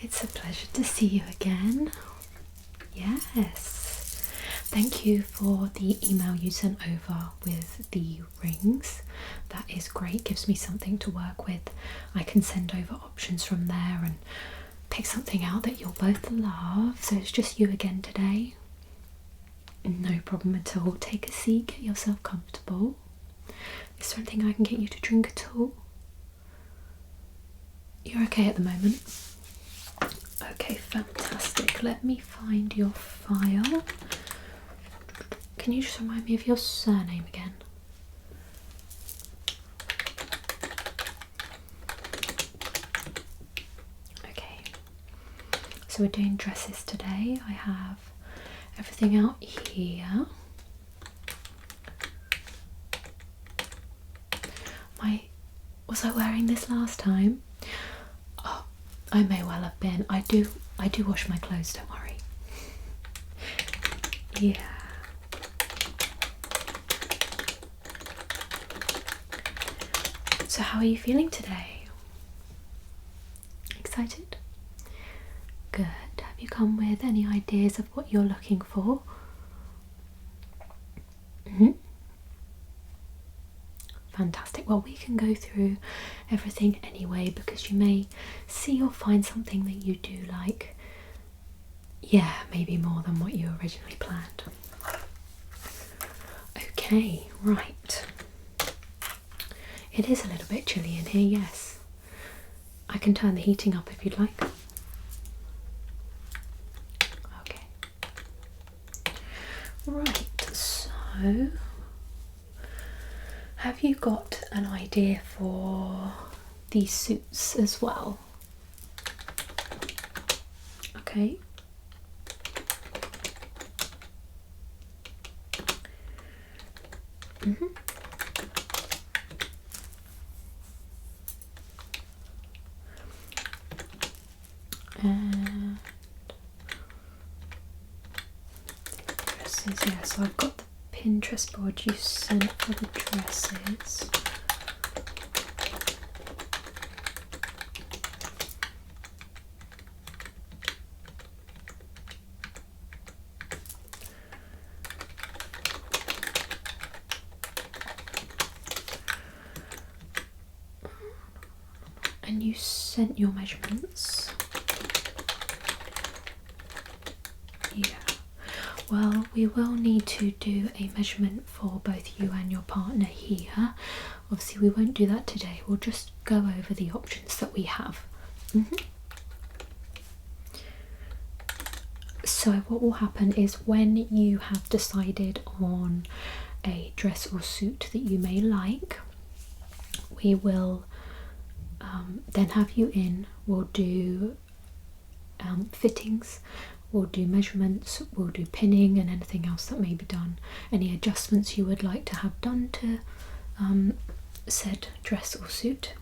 It's a pleasure to see you again. Yes. Thank you for the email you sent over with the rings. That is great, gives me something to work with. I can send over options from there and pick something out that you'll both love. So it's just you again today. No problem at all. Take a seat, get yourself comfortable. Is there anything I can get you to drink at all? You're okay at the moment? Okay, fantastic. Let me find your file. Can you just remind me of your surname again? Okay, so we're doing dresses today. I have everything out here. Was I wearing this last time? Oh, I may well have been. I do wash my clothes, don't worry. Yeah. So how are you feeling today? Excited? Good. Have you come with any ideas of what you're looking for? Fantastic. Well, we can go through everything anyway, because you may see or find something that you do like. Yeah, maybe more than what you originally planned. Okay, right. It is a little bit chilly in here, yes. I can turn the heating up if you'd like. Okay. Right, so have you got an idea for these suits as well? Okay. And dresses, yeah, so I've got the Pinterest board you sent for the dresses. And you sent your measurements. Yeah. Well, we will need to do a measurement for both you and your partner here. Obviously, we won't do that today. We'll just go over the options that we have. So what will happen is, when you have decided on a dress or suit that you may like, we will then have you in. We'll do fittings, we'll do measurements, we'll do pinning and anything else that may be done, any adjustments you would like to have done to said dress or suit.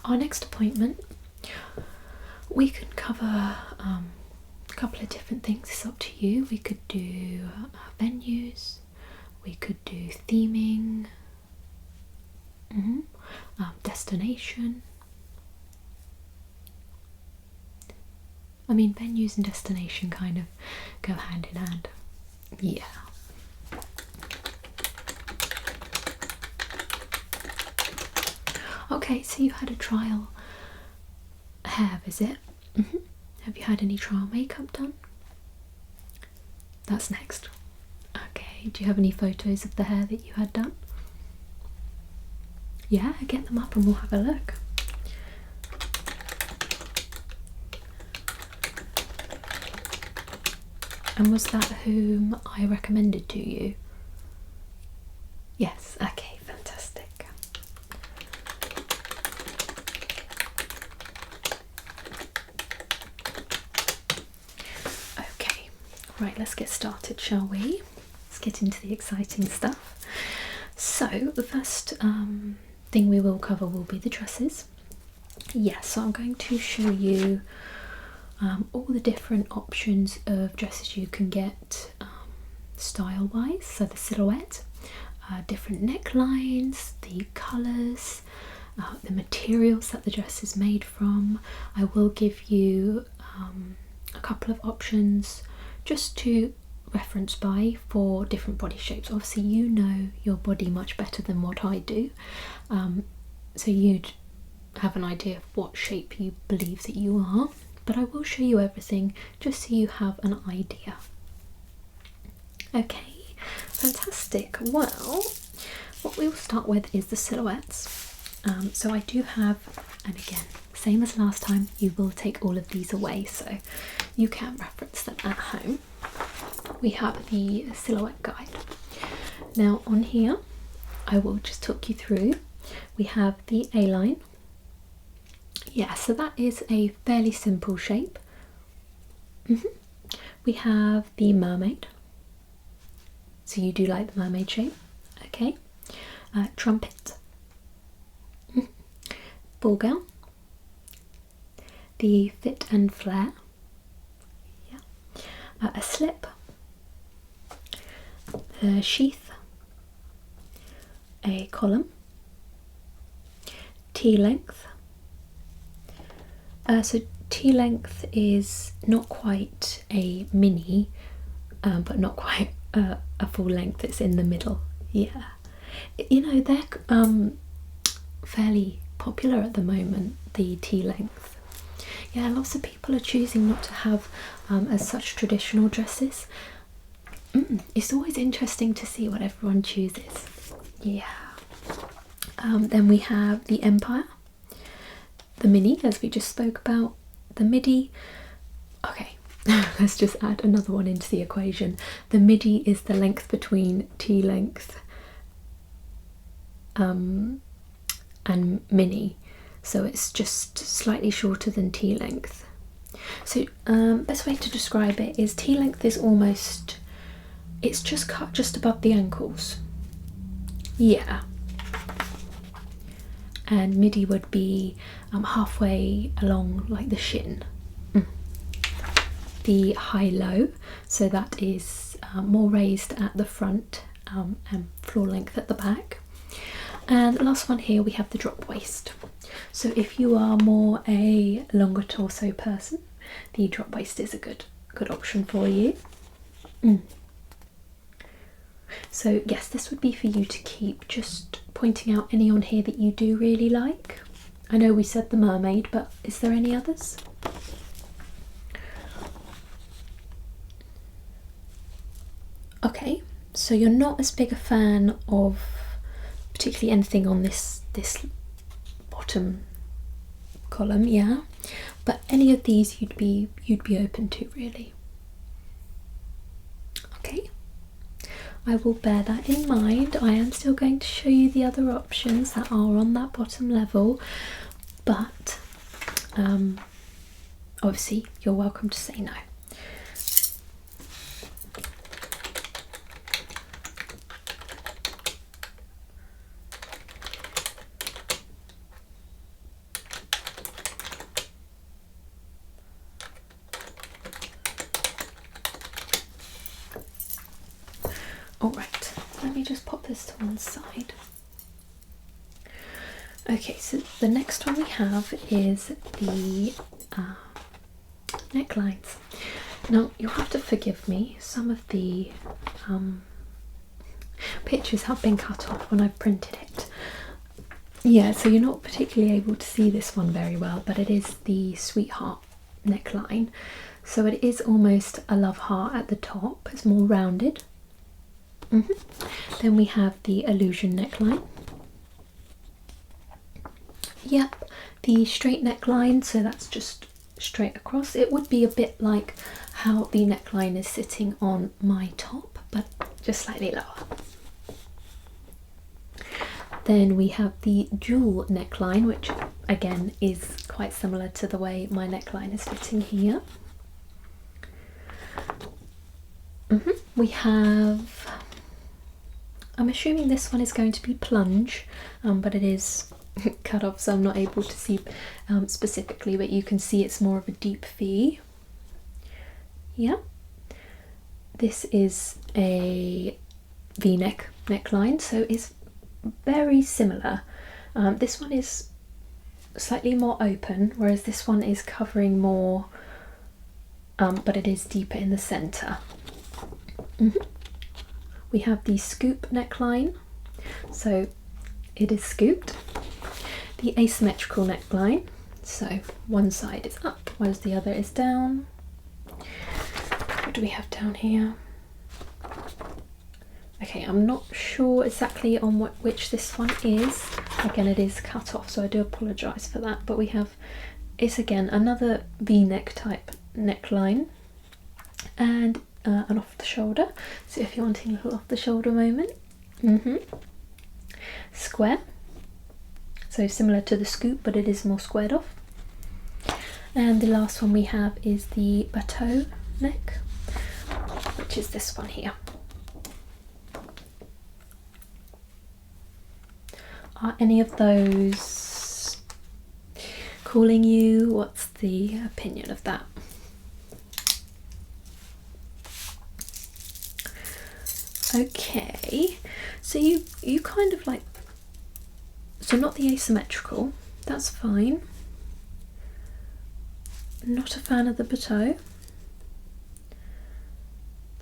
Our next appointment, we can cover a couple of different things. It's up to you. We could do venues, we could do theming, destination. I mean, venues and destination kind of go hand in hand. Yeah. Okay, so you had a trial hair visit. Have you had any trial makeup done? That's next. Okay, do you have any photos of the hair that you had done? Yeah, get them up and we'll have a look. And was that whom I recommended to you? Yes, okay, fantastic. Okay, right, let's get started, shall we? Let's get into the exciting stuff. So the first thing we will cover will be the dresses. Yes, so I'm going to show you all the different options of dresses you can get style wise, so the silhouette, different necklines, the colours, the materials that the dress is made from. I will give you a couple of options just to reference by for different body shapes. Obviously you know your body much better than what I do, so you'd have an idea of what shape you believe that you are, but I will show you everything just so you have an idea. Okay, fantastic. Well, what we will start with is the silhouettes. So I do have, and again, same as last time, you will take all of these away so you can reference them at home. We have the silhouette guide. Now on here, I will just talk you through. We have the A-line. Yeah, so that is a fairly simple shape. We have the mermaid. So you do like the mermaid shape, okay. Trumpet. Ball gown. The fit and flare. Yeah. A slip. A sheath. A column. T-length. So T-length is not quite a mini, but not quite a full length. It's in the middle. Yeah, you know, they're fairly popular at the moment, the T-length. Yeah, lots of people are choosing not to have as such traditional dresses. It's always interesting to see what everyone chooses. Yeah. Then we have the Empire, the mini, as we just spoke about, the midi. Okay, let's just add another one into the equation. The midi is the length between T-length and mini, so it's just slightly shorter than T-length. So best way to describe it is T-length is almost, it's just cut just above the ankles. Yeah. And midi would be halfway along like the shin. The high-low, so that is more raised at the front and floor length at the back. And the last one here, we have the drop waist. So if you are more a longer torso person, the drop waist is a good option for you. So yes, this would be for you to keep, just pointing out any on here that you do really like. I know we said the mermaid, but is there any others? Okay, so you're not as big a fan of particularly anything on this bottom column, yeah, but any of these you'd be open to, really. Okay, I will bear that in mind. I am still going to show you the other options that are on that bottom level, but obviously you're welcome to say no. Alright, let me just pop this to one side. Okay, so the next one we have is the necklines. Now, you'll have to forgive me, some of the pictures have been cut off when I've printed it. Yeah, so you're not particularly able to see this one very well, but it is the Sweetheart neckline. So it is almost a love heart at the top, it's more rounded. Then we have the Illusion neckline. Yep, the straight neckline, so that's just straight across. It would be a bit like how the neckline is sitting on my top, but just slightly lower. Then we have the Jewel neckline, which again is quite similar to the way my neckline is fitting here. We have, I'm assuming this one is going to be plunge, but it is cut off, so I'm not able to see specifically, but you can see it's more of a deep V. Yeah. This is a V-neck neckline, so it's very similar. This one is slightly more open, whereas this one is covering more, but it is deeper in the centre. We have the scoop neckline, so it is scooped. The asymmetrical neckline, so one side is up, whereas the other is down. What do we have down here? Okay, I'm not sure exactly on which this one is. Again, it is cut off, so I do apologise for that. But we have, it's again another V-neck type neckline, and an off the shoulder. So if you're wanting a little off the shoulder moment, square. So similar to the scoop, but it is more squared off. And the last one we have is the bateau neck, which is this one here. Are any of those calling you? What's the opinion of that? Okay, so you kind of like, so not the asymmetrical, that's fine. Not a fan of the bateau.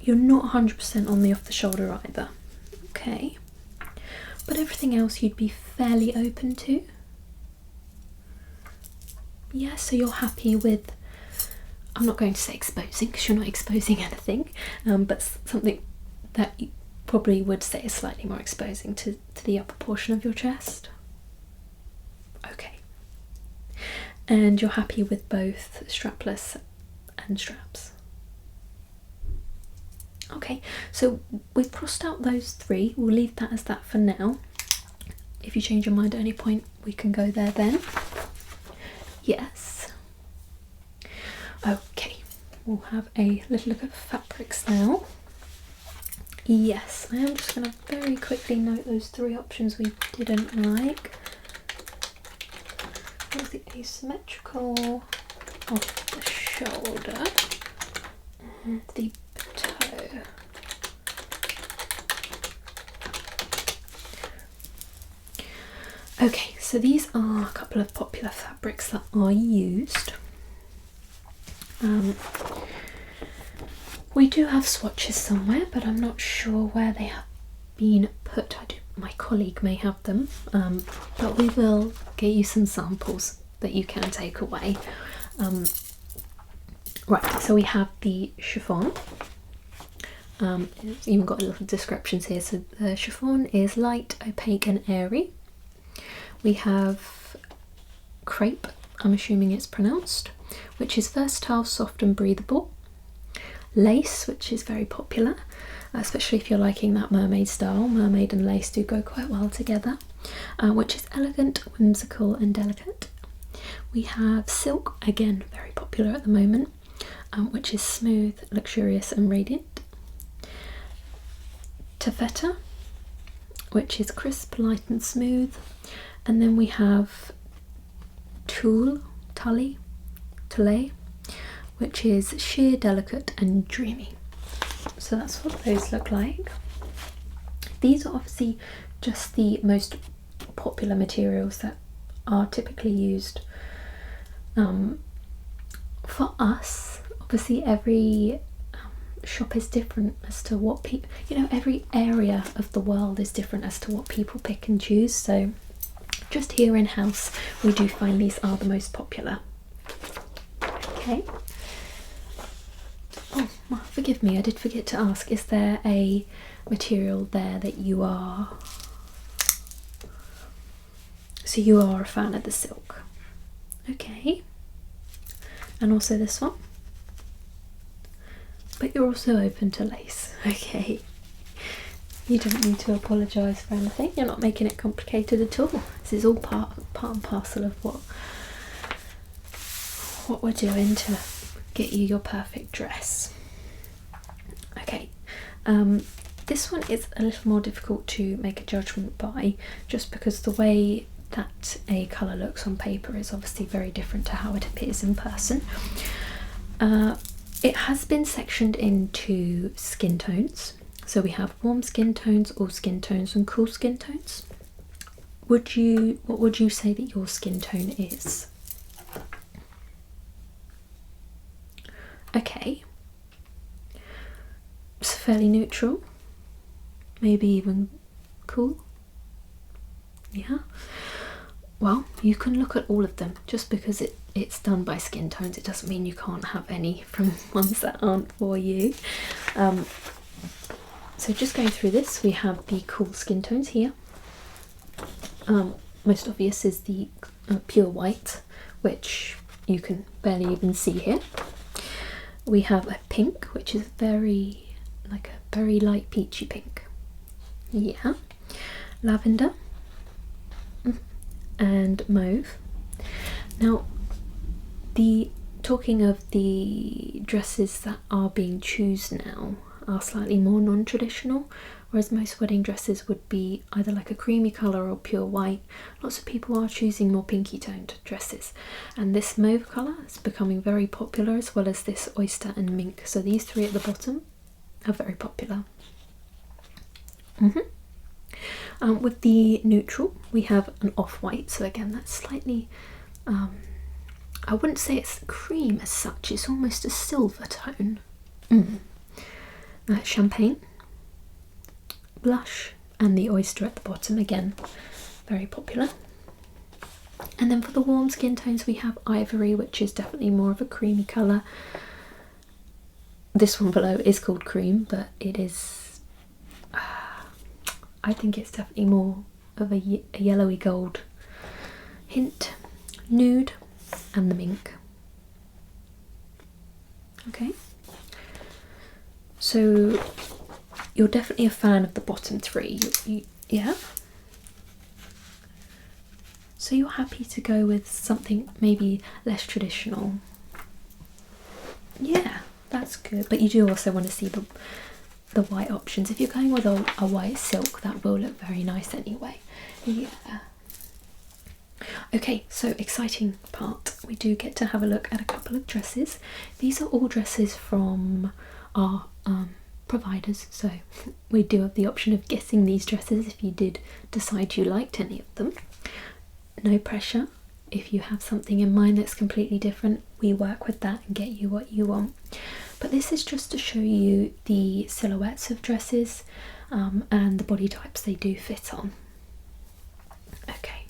You're not 100% on the off the shoulder either. Okay. But everything else you'd be fairly open to. Yeah, so you're happy with, I'm not going to say exposing because you're not exposing anything, but something that you probably would say is slightly more exposing to the upper portion of your chest. Okay. And you're happy with both strapless and straps. Okay, so we've crossed out those three. We'll leave that as that for now. If you change your mind at any point, we can go there then. Yes. Okay, we'll have a little look at fabrics now. Yes, I am just going to very quickly note those three options we didn't like. There's the asymmetrical, off the shoulder, and the toe. Okay, so these are a couple of popular fabrics that I used. We do have swatches somewhere, but I'm not sure where they have been put. My colleague may have them, but we will get you some samples that you can take away. Right, so we have the chiffon. It's even got little descriptions here. So the chiffon is light, opaque and airy. We have crepe, I'm assuming it's pronounced, which is versatile, soft and breathable. Lace, which is very popular, especially if you're liking that mermaid style. Mermaid and lace do go quite well together, which is elegant, whimsical and delicate. We have silk, again very popular at the moment, which is smooth, luxurious and radiant. Taffeta, which is crisp, light and smooth. And then we have tulle, which is sheer, delicate and dreamy. So that's what those look like. These are obviously just the most popular materials that are typically used. For us, obviously every shop is different as to what people, every area of the world is different as to what people pick and choose. So just here in house, we do find these are the most popular. Okay. Oh, forgive me, I did forget to ask, is there a material there that you are... So you are a fan of the silk. Okay. And also this one. But you're also open to lace. Okay. You don't need to apologise for anything. You're not making it complicated at all. This is all part and parcel of what we're doing to get you your perfect dress. Okay. This one is a little more difficult to make a judgment by, just because the way that a colour looks on paper is obviously very different to how it appears in person. It has been sectioned into skin tones. So we have warm skin tones, all skin tones, and cool skin tones. What would you say that your skin tone is? Okay. It's fairly neutral. Maybe even cool. Yeah. Well, you can look at all of them. Just because it's done by skin tones, it doesn't mean you can't have any from ones that aren't for you. So just going through this, we have the cool skin tones here. Most obvious is the pure white, which you can barely even see here. We have a pink, which is very light peachy pink. Yeah. Lavender and mauve. Now, talking of the dresses that are being chosen now are slightly more non-traditional, whereas most wedding dresses would be either like a creamy colour or pure white. Lots of people are choosing more pinky toned dresses, and this mauve colour is becoming very popular, as well as this oyster and mink. So these three at the bottom are very popular. With the neutral, we have an off-white, so again that's slightly, I wouldn't say it's cream as such, it's almost a silver tone. Champagne, blush, and the oyster at the bottom, again very popular. And then for the warm skin tones, we have ivory, which is definitely more of a creamy colour. This one below is called cream, but it is, I think it's definitely more of a yellowy gold hint. Nude and the mink. Okay, so you're definitely a fan of the bottom three, yeah? So you're happy to go with something maybe less traditional. Yeah, that's good, but you do also want to see the white options. If you're going with a white silk, that will look very nice anyway. Yeah. Okay, so exciting part. We do get to have a look at a couple of dresses. These are all dresses from our providers, so we do have the option of guessing these dresses if you did decide you liked any of them. No pressure. If you have something in mind that's completely different, we work with that and get you what you want. But this is just to show you the silhouettes of dresses and the body types they do fit on. Okay,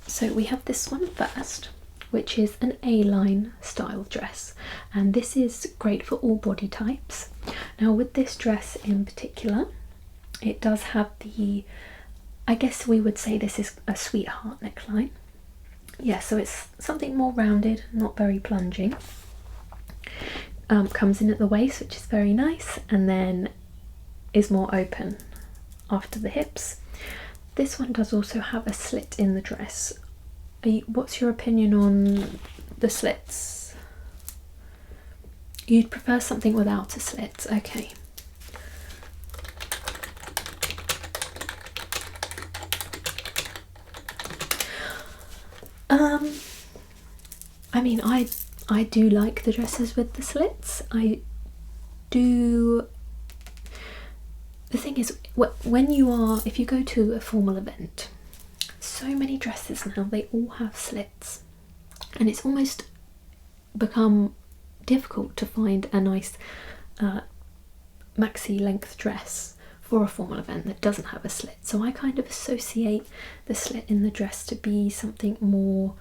so we have this one first, which is an A-line style dress, and this is great for all body types. Now with this dress in particular, it does have the, I guess we would say this is a sweetheart neckline. Yeah, so it's something more rounded, not very plunging. Comes in at the waist, which is very nice, and then is more open after the hips. This one does also have a slit in the dress. What's your opinion on the slits? You'd prefer something without a slit, okay. I mean, I do like the dresses with the slits. I do. The thing is, if you go to a formal event, so many dresses now, they all have slits, and it's almost become difficult to find a nice maxi length dress for a formal event that doesn't have a slit. So I kind of associate the slit in the dress to be something more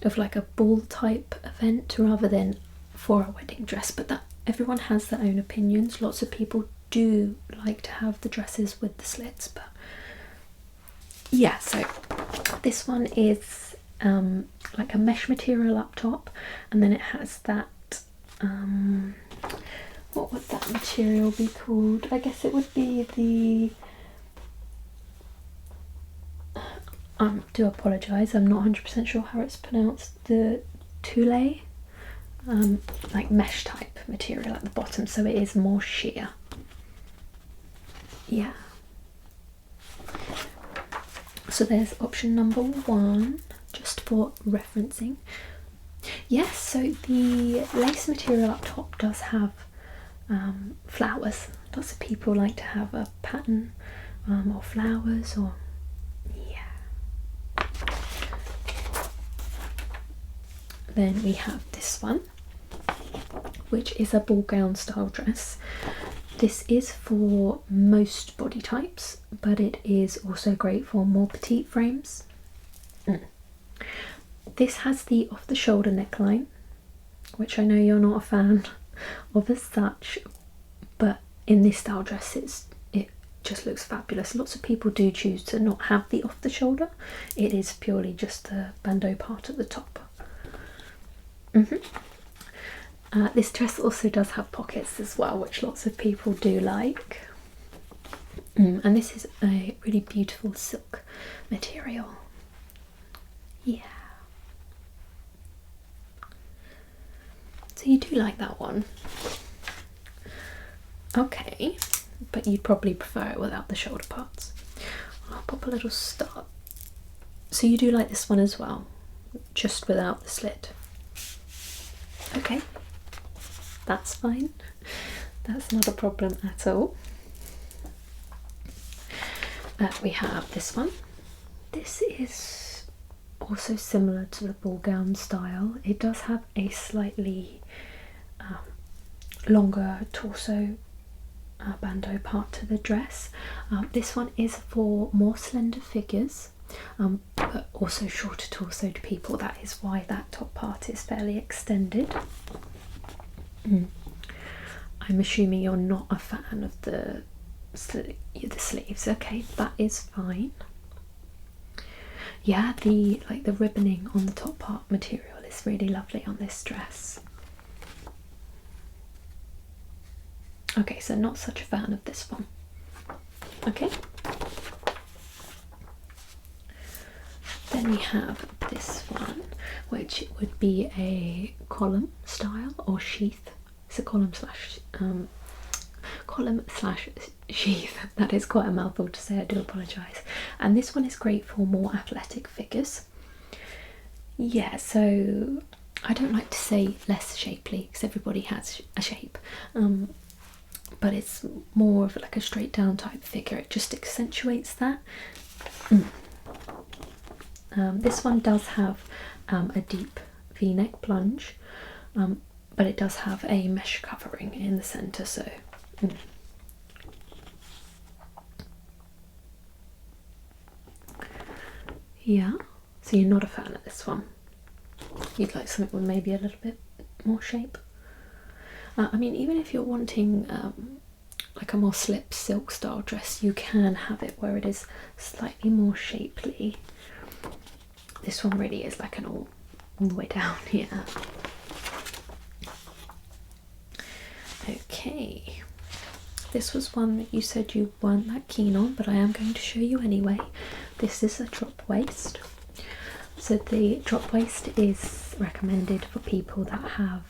of like a ball type event rather than for a wedding dress, but that everyone has their own opinions. Lots of people do like to have the dresses with the slits, but yeah, so this one is like a mesh material up top, and then it has that what would that material be called? I guess it would be the do apologise, I'm not 100% sure how it's pronounced, the tulle, like mesh type material at the bottom, so it is more sheer. Yeah. So there's option number 1, just for referencing. Yes, so the lace material up top does have flowers. Lots of people like to have a pattern or flowers, or yeah. Then we have this one, which is a ball gown style dress. This is for most body types, but it is also great for more petite frames. This has the off the shoulder neckline, which I know you're not a fan of as such, but in this style dress it just looks fabulous. Lots of people do choose to not have the off the shoulder. It is purely just the bandeau part at the top. This dress also does have pockets as well, which lots of people do like. And this is a really beautiful silk material. Yeah. So you do like that one? Okay, but you'd probably prefer it without the shoulder parts. I'll pop a little star. So you do like this one as well, just without the slit? Okay, that's fine. That's not a problem at all. We have this one. This is also similar to the ball gown style. It does have a slightly longer torso bandeau part to the dress. This one is for more slender figures, but also shorter torsoed people. That is why that top part is fairly extended. I'm assuming you're not a fan of the sleeves. Okay, that is fine. Yeah, the ribboning on the top part material is really lovely on this dress. Okay, so not such a fan of this one. Okay. Then we have this one, which would be a column style or sheath. It's a column slash sheath. That is quite a mouthful to say, I do apologise. And this one is great for more athletic figures. Yeah, so I don't like to say less shapely because everybody has a shape, but it's more of like a straight down type figure. It just accentuates that. This one does have a deep V-neck plunge, but it does have a mesh covering in the centre, so yeah. So you're not a fan of this one. You'd like something with maybe a little bit more shape. I mean, even if you're wanting like a more slip silk style dress, you can have it where it is slightly more shapely. This one really is like an all the way down here. Okay, this was one that you said you weren't that keen on, but I am going to show you anyway. This is a drop waist. So the drop waist is recommended for people that have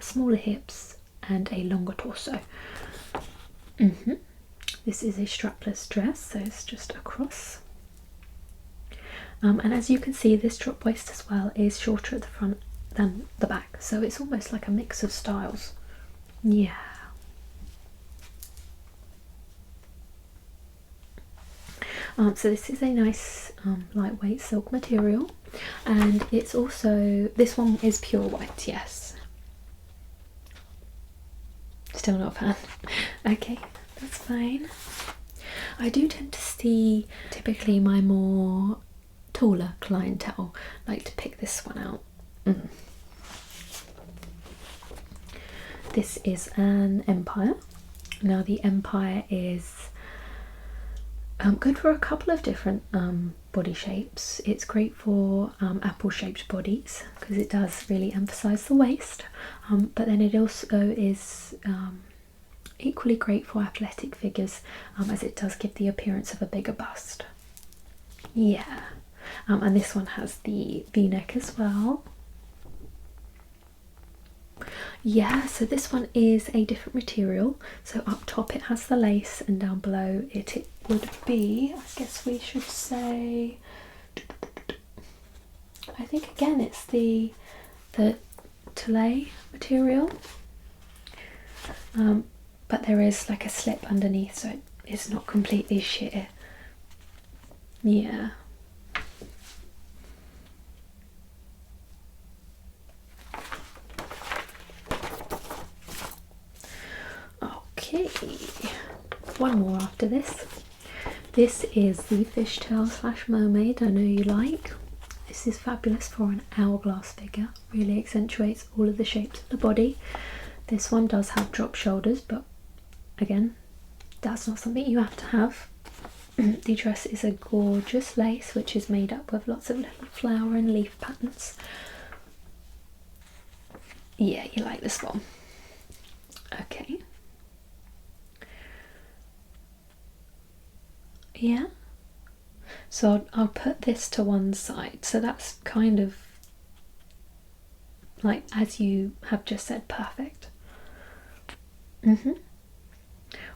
smaller hips and a longer torso. This is a strapless dress, so it's just across. And as you can see, this drop waist as well is shorter at the front than the back, so it's almost like a mix of styles. Yeah. So this is a nice lightweight silk material, and it's also, this one is pure white, yes. Still not a fan. Okay, that's fine. I do tend to see typically my more taller clientele like to pick this one out. This is an Empire. Now the Empire is good for a couple of different body shapes. It's great for apple shaped bodies because it does really emphasize the waist, but then it also is equally great for athletic figures, as it does give the appearance of a bigger bust. Yeah. And this one has the V-neck as well. Yeah, so this one is a different material. So up top it has the lace, and down below it would be, I guess we should say, I think again it's the Tillay material, but there is like a slip underneath, so it's not completely sheer. Yeah. Okay, one more after this. This is the fishtail / mermaid I know you like. This is fabulous for an hourglass figure, really accentuates all of the shapes of the body. This one does have drop shoulders, but again, that's not something you have to have. The dress is a gorgeous lace which is made up with lots of little flower and leaf patterns. Yeah, you like this one. Okay. Yeah. So I'll put this to one side. So that's kind of like, as you have just said, perfect.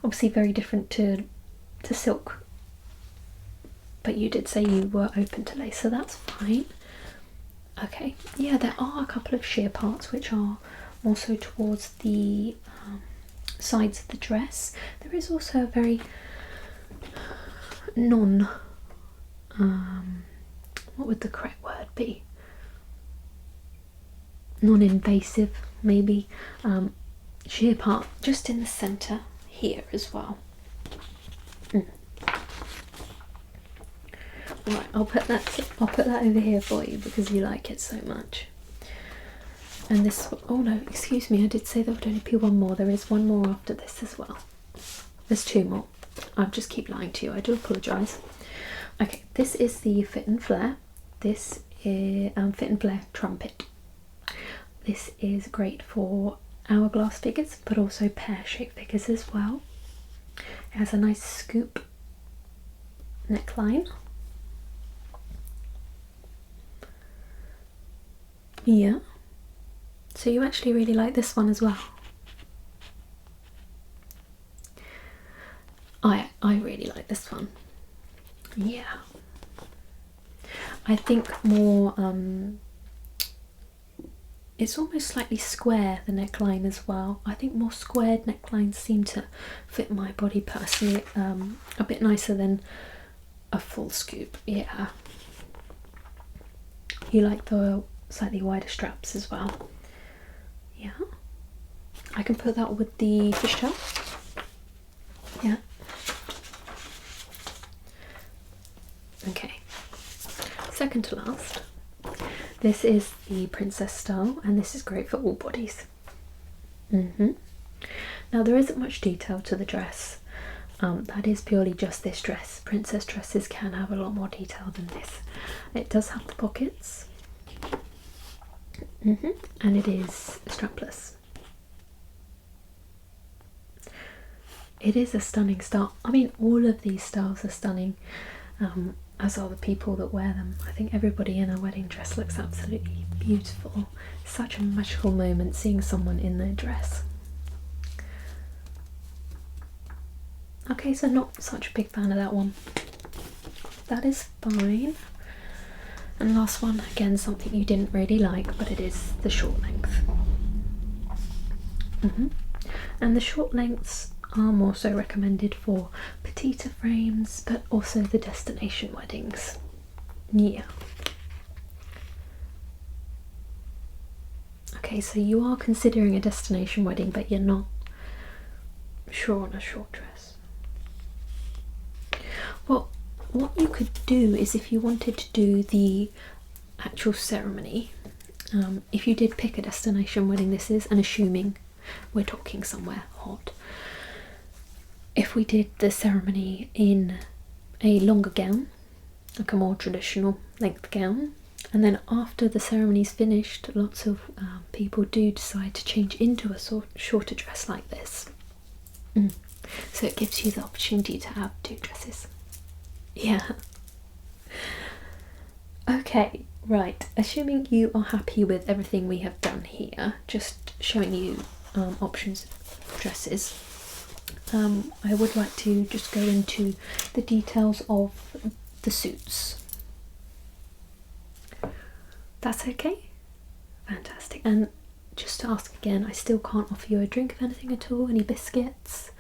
Obviously very different to silk, but you did say you were open to lace, so that's fine. Okay, yeah, there are a couple of sheer parts which are also towards the sides of the dress. There is also a very what would the correct word be? Non-invasive, maybe, sheer part just in the centre here as well. Right, I'll put that over here for you because you like it so much. And this, oh no, excuse me, I did say there would only be one more. There is one more after this as well. There's two more. I just keep lying to you, I do apologise. Okay, this is the Fit and Flare. This is Fit and Flare Trumpet. This is great for hourglass figures, but also pear-shaped figures as well. It has a nice scoop neckline. Yeah. So you actually really like this one as well. I really like this one. Yeah. I think more, it's almost slightly square, the neckline as well. I think more squared necklines seem to fit my body personally a bit nicer than a full scoop. Yeah. You like the slightly wider straps as well. Yeah. I can put that with the fishtail. Yeah. Okay. Second to last. This is the princess style, and this is great for all bodies. Now there isn't much detail to the dress. That is purely just this dress. Princess dresses can have a lot more detail than this. It does have the pockets. And it is strapless. It is a stunning style. I mean, all of these styles are stunning, as are the people that wear them. I think everybody in a wedding dress looks absolutely beautiful. Such a magical moment seeing someone in their dress. Okay, so not such a big fan of that one. That is fine. And last one, again, something you didn't really like, but it is the short length. And the short lengths are more so recommended for petite frames, but also the destination weddings. Yeah. Okay, so you are considering a destination wedding, but you're not sure on a short dress. Well, what you could do is, if you wanted to do the actual ceremony, if you did pick a destination wedding this is, and assuming we're talking somewhere hot, if we did the ceremony in a longer gown, like a more traditional length gown, and then after the ceremony's finished, lots of people do decide to change into a shorter dress like this. So it gives you the opportunity to have two dresses. Yeah. Okay, right. Assuming you are happy with everything we have done here, just showing you options of dresses. I would like to just go into the details of the suits. That's okay? Fantastic. And just to ask again, I still can't offer you a drink of anything at all? Any biscuits?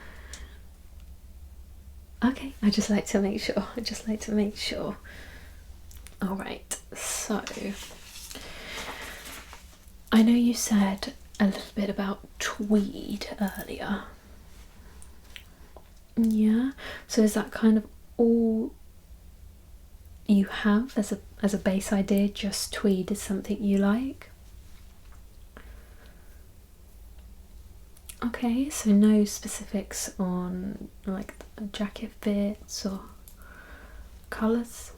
Okay, I just like to make sure. Alright, so I know you said a little bit about tweed earlier. Yeah, so is that kind of all you have as a base idea? Just tweed is something you like? Okay, so no specifics on like jacket fits or colours?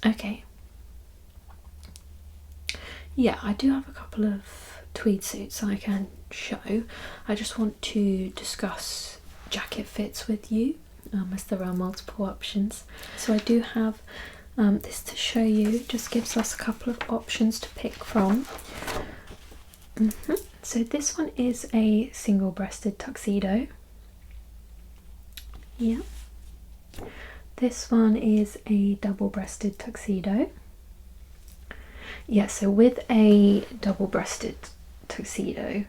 Okay. Yeah, I do have a couple of tweed suits I can show. I just want to discuss jacket fits with you, as there are multiple options. So I do have this to show you. It just gives us a couple of options to pick from. So this one is a single-breasted tuxedo. Yeah. This one is a double-breasted tuxedo. Yeah, so with a double-breasted tuxedo,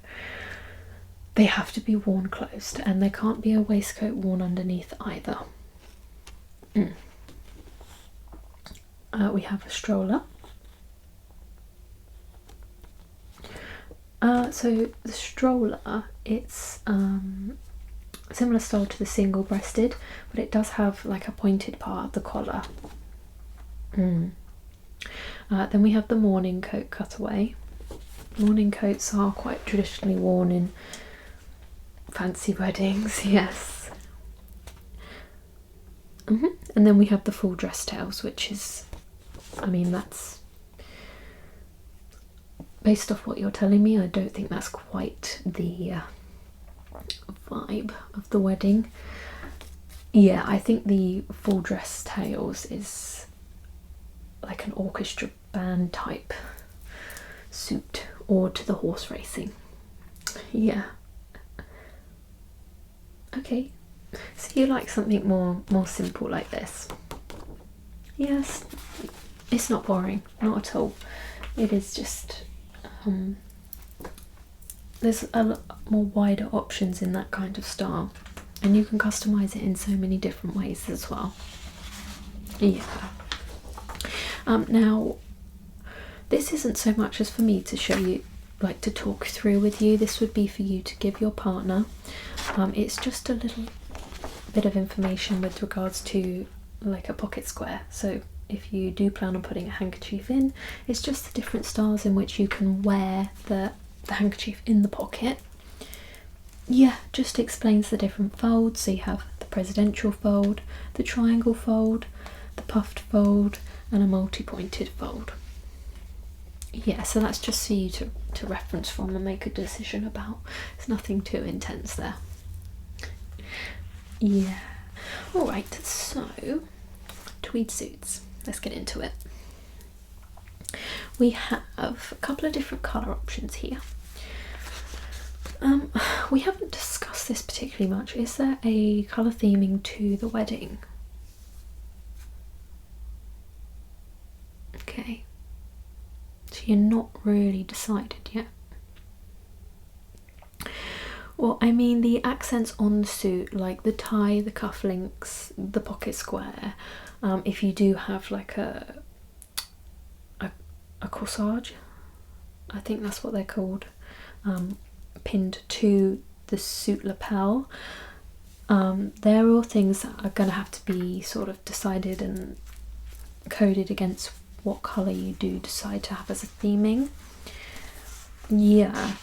they have to be worn closed, and there can't be a waistcoat worn underneath either. We have a stroller. So the stroller, it's similar style to the single-breasted, but it does have like a pointed part of the collar. Then we have the morning coat cutaway. Morning coats are quite traditionally worn in fancy weddings, yes. And then we have the full dress tails, which is, I mean, that's based off what you're telling me, I don't think that's quite the vibe of the wedding. Yeah, I think the full dress tails is like an orchestra band type suit, or to the horse racing. Yeah. Okay, so you like something more simple like this? Yes, it's not boring, not at all. It is just there's a lot more wider options in that kind of style, and you can customize it in so many different ways as well. Yeah. Now this isn't so much as for me to show you, like to talk through with you. This would be for you to give your partner. It's just a little bit of information with regards to like a pocket square. So if you do plan on putting a handkerchief in, it's just the different styles in which you can wear the handkerchief in the pocket. Yeah, just explains the different folds. So you have the presidential fold, the triangle fold, the puffed fold, and a multi-pointed fold. Yeah, so that's just for you to reference from and make a decision about. It's nothing too intense there. Yeah. Alright, so tweed suits. Let's get into it. We have a couple of different colour options here. We haven't discussed this particularly much. Is there a colour theming to the wedding? Okay. So you're not really decided yet? Well, I mean the accents on the suit, like the tie, the cufflinks, the pocket square. If you do have like a corsage, I think that's what they're called, pinned to the suit lapel. They're all things that are going to have to be sort of decided and coded against what colour you do decide to have as a theming. Yeah,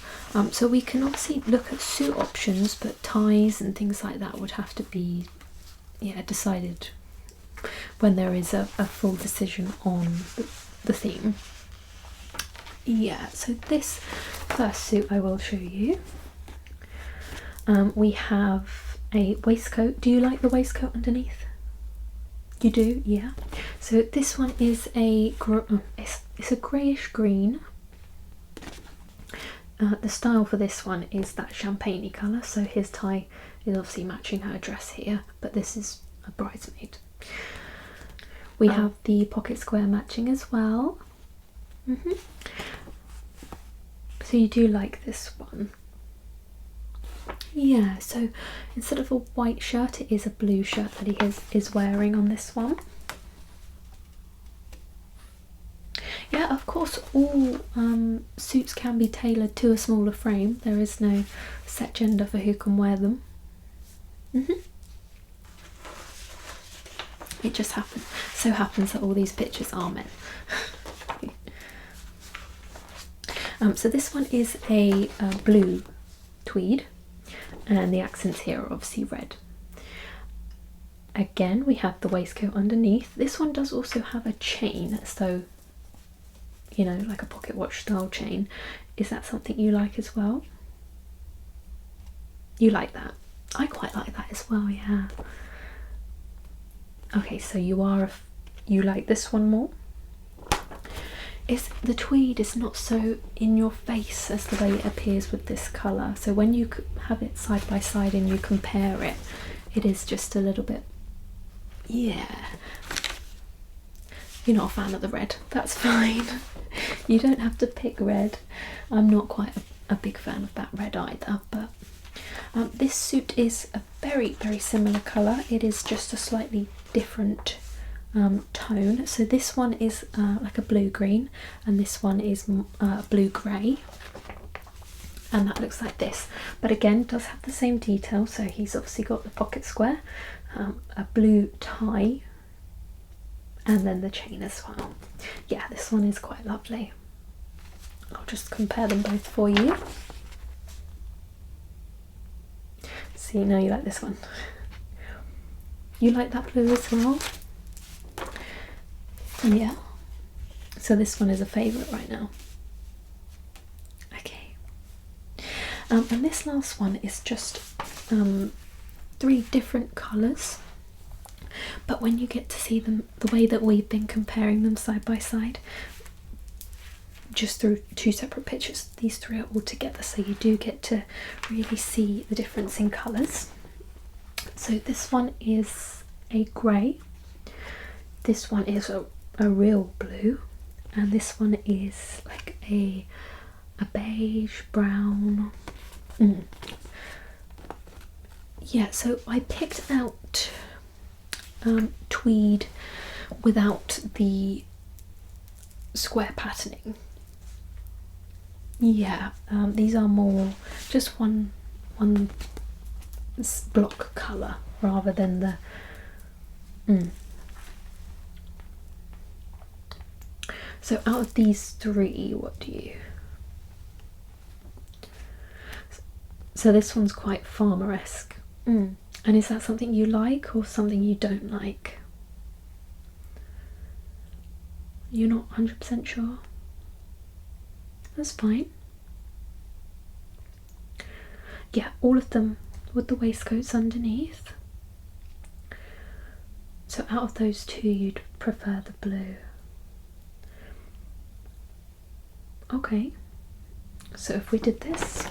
so we can obviously look at suit options, but ties and things like that would have to be, yeah, decided when there is a full decision on the theme. Yeah, so this first suit I will show you. We have a waistcoat. Do you like the waistcoat underneath? You do, yeah. So this one is it's a greyish green. the style for this one is that champagne-y colour, so his tie is obviously matching her dress here, but this is a bridesmaid. We have the pocket square matching as well. So you do like this one? Yeah, so instead of a white shirt, it is a blue shirt that he is wearing on this one. Yeah, of course, all suits can be tailored to a smaller frame. There is no set gender for who can wear them. It just so happens that all these pictures are men. So this one is a blue tweed, and the accents here are obviously red. Again, we have the waistcoat underneath. This one does also have a chain, so, you know, like a pocket watch style chain. Is that something you like as well? You like that? I quite like that as well, yeah. Okay, so you like this one more? The tweed is not so in your face as the way it appears with this colour. So when you have it side by side and you compare it, it is just a little bit, yeah. You're not a fan of the red, that's fine. You don't have to pick red. I'm not quite a big fan of that red either, but this suit is a very, very similar colour. It is just a slightly different tone. So this one is like a blue-green, and this one is blue-grey. And that looks like this. But again, does have the same detail. So he's obviously got the pocket square, a blue tie, and then the chain as well. Yeah, this one is quite lovely. I'll just compare them both for you. See, now you like this one. You like that blue as well? Yeah. So this one is a favourite right now. Okay. And this last one is just 3 different colours. But when you get to see them the way that we've been comparing them side by side, just through 2 separate pictures, these 3 are all together, so you do get to really see the difference in colours. So this one is a grey, this one is a real blue, and this one is like a beige brown. Yeah, so I picked out tweed without the square patterning. Yeah, these are more just one block colour rather than the So out of these 3, what do you... So this one's quite farmer-esque. And is that something you like or something you don't like? You're not 100% sure? That's fine. Yeah, all of them with the waistcoats underneath. So out of those 2, you'd prefer the blue. Okay, so if we did this,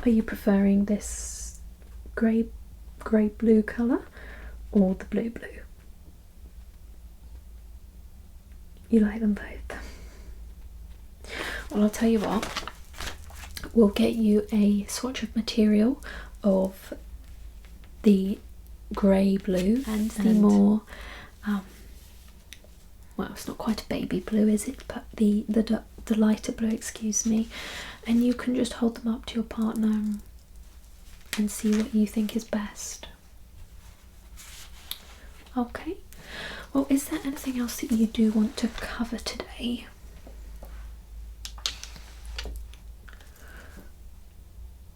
are you preferring this grey blue colour or the blue? You like them both? Well, I'll tell you what, we'll get you a swatch of material of the grey blue and the more well, it's not quite a baby blue, is it, but the lighter blue, excuse me, and you can just hold them up to your partner and see what you think is best. Okay, well, is there anything else that you do want to cover today?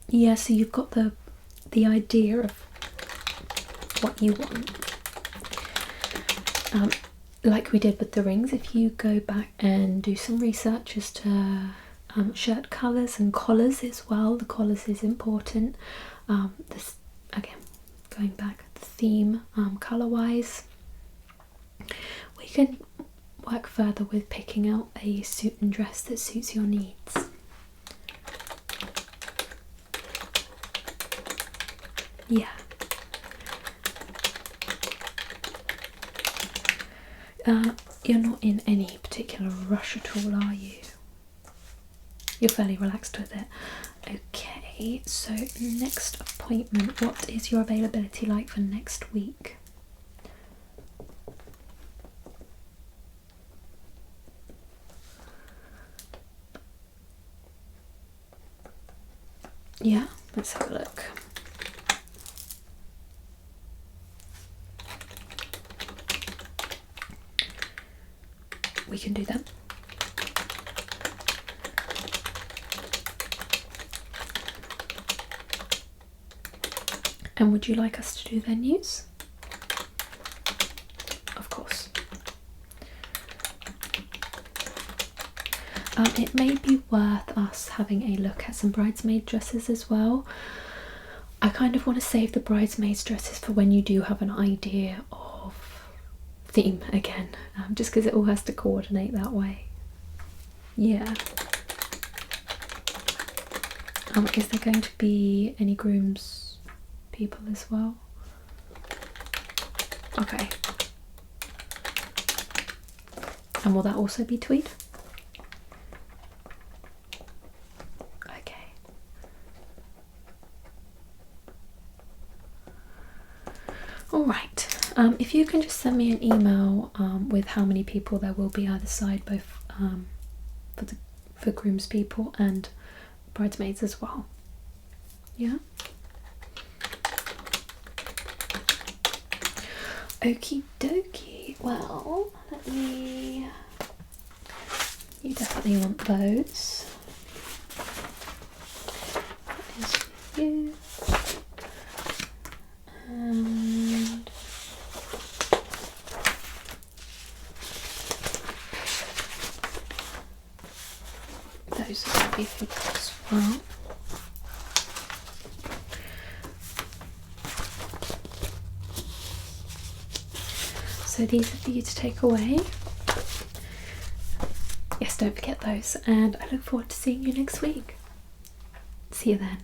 Yeah, so you've got the idea of what you want. Like we did with the rings, if you go back and do some research as to shirt colours and collars as well, the collars is important. This, again, going back, the theme colour wise, we can work further with picking out a suit and dress that suits your needs. Yeah. You're not in any particular rush at all, are you? You're fairly relaxed with it. Okay, so next appointment, what is your availability like for next week? Yeah, let's have a look. We can do that. And would you like us to do venues? Of course. It may be worth us having a look at some bridesmaid dresses as well. I kind of want to save the bridesmaids dresses for when you do have an idea of theme again, just because it all has to coordinate that way. Yeah. Is there going to be any grooms people as well? Okay. And will that also be tweed? Okay. Alright. If you can just send me an email with how many people there will be either side, both for groomspeople and bridesmaids as well. Yeah? Okie dokie. Well, you definitely want those. That is for you. And those are going to be for you as well. So these are for you to take away. Yes, don't forget those, and I look forward to seeing you next week. See you then.